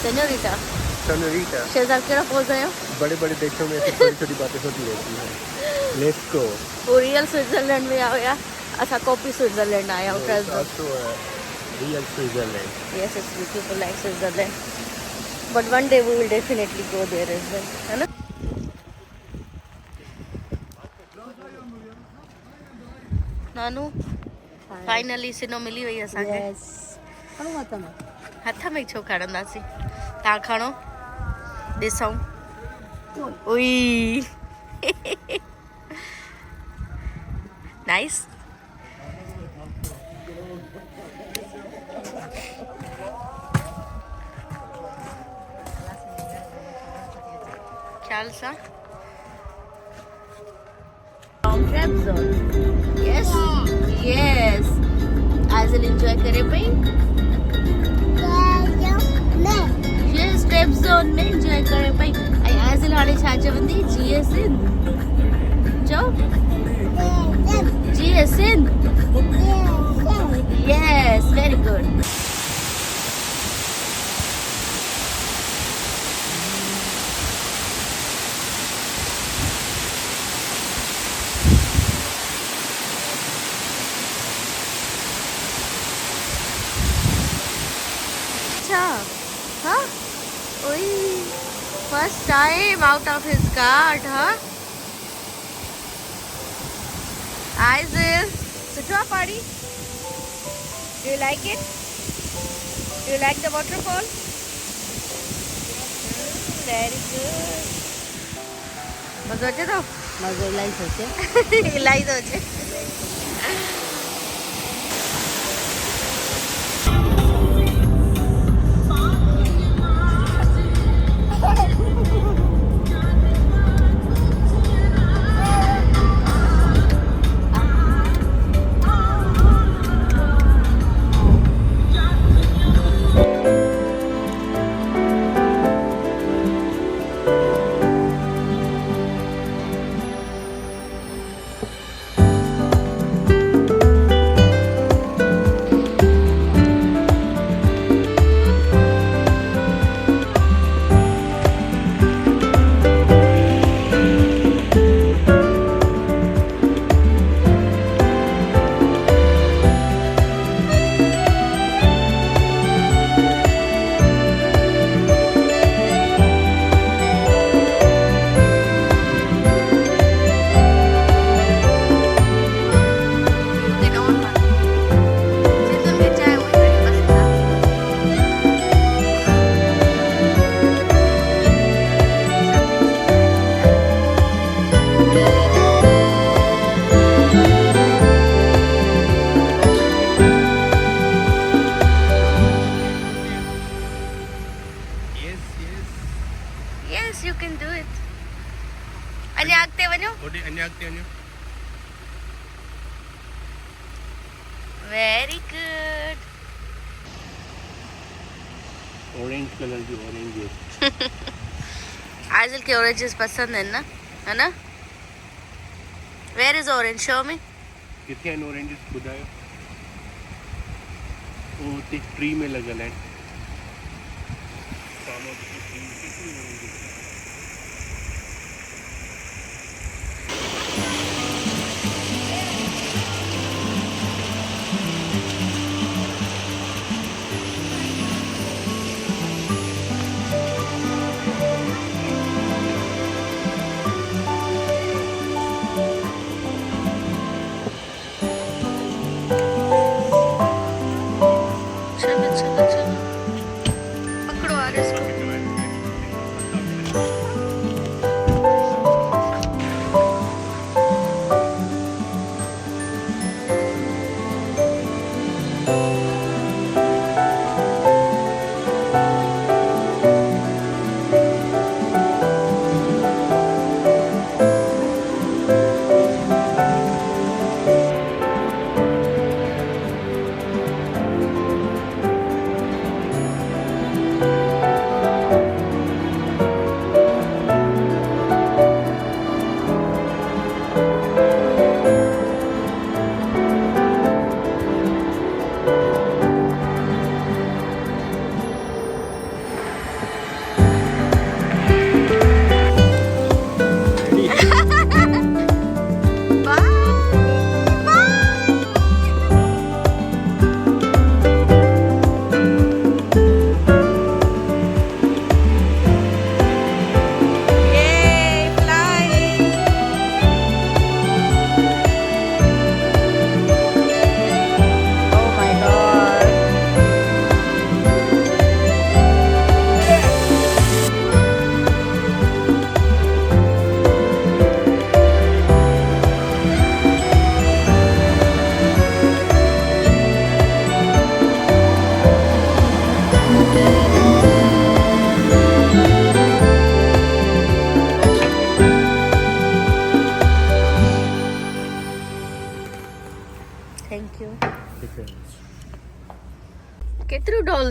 Senorita Senorita. Shahzad केड़ा pose आयो बड़े बड़े देशों में ऐसी छोटी छोटी बातें होती रहती हैं. Let's go. वो रियल स्विट्जरलैंड में आओ या असा कॉपी स्विट्जरलैंड आया हो It's also real Switzerland. Yes, it's beautiful like Switzerland. But one day we will definitely go there as well. है ना? नानू फाइनली सिनो मिली वई असांखे. Yes. खणो हथ में. हथ में छो खणंदासीं तव्हां खणो ॾिसूं. उई नाइस. ख्याल सां. Trabzon. Yes. Yes. Azil enjoy करे पई. Yes, Trabzon में enjoy करे पई. ऐं Azil हाणे छा चवंदी? GS in. चओ. GS in. Yes, very good. Huh? Oi, first time out of his cart, huh? Isaac, Sutra party. Do you like it? Do you like the waterfall? Very good. मज़ो अचे तो? मज़ो इलाही थो अचे. इलाही तो अचे. Yes, you can do it. अञा अॻिते वञो. Very good. Orange color की oranges. आजिल के oranges पसंद है ना? है ना? Where is orange? Show me. कितने हैं oranges ॿुधायो? वो एक ट्री में लगल है.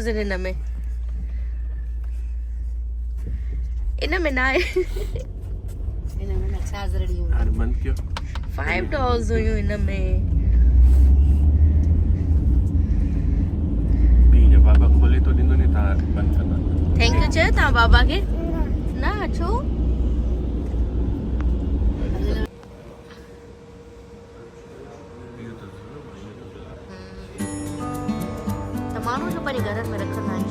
5,000 इन में ना आहे हिन में न छाज़रड़ी हूंदी हाणे बंदि कयो $5 हुयूं इन में ॿी जो बाबा खोले तो ॾींदो नी तव्हां बंदि कंदा थैंक यू चयो तव्हां बाबा खे ना छो त माण्हू जो पंहिंजे घरनि में रखंदा आहिनि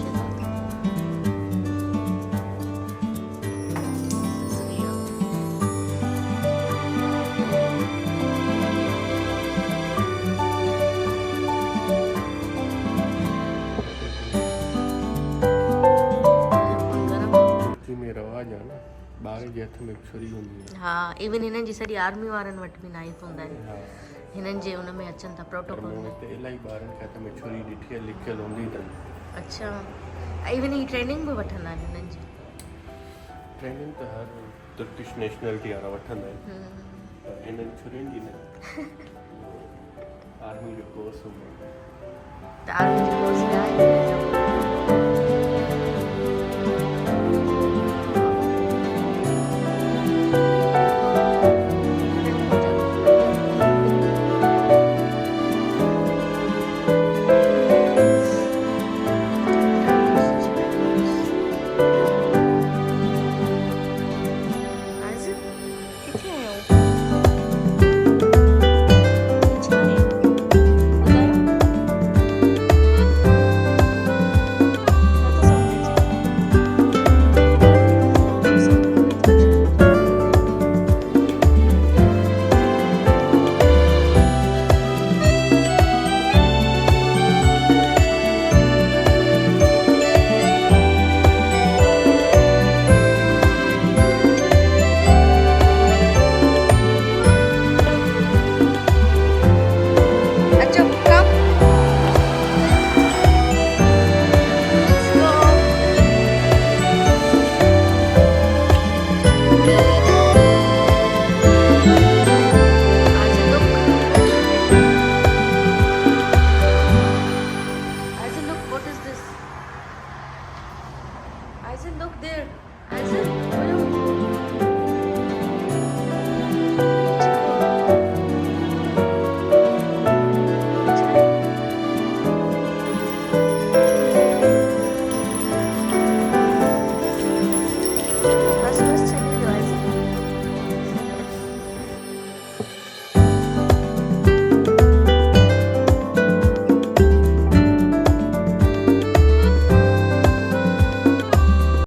शइ में रवाज आहे न ॿार जे हथ में छुरी हूंदी आहे हा इवन हिननि जी सॼी आर्मी वारनि वटि बि नाइफ हूंदा आहिनि हा हिननि जे हुन में अचनि था पर प्रोटोकॉल मूं में हिते इलाही ॿारनि खे हथ में छुरी ॾिठी आहे लिखियल हूंदी अथनि अच्छा इवन ही ट्रेनिंग बि वठंदा आहिनि हिननि जी ट्रेनिंग त हर तुर्किश नेशनलिटी वारा वठंदा आहिनि पर हिननि छुरियुनि जी न आर्मी जो कोर्स हूंदो आहे त आर्मी जी कोर्स आहे Look there.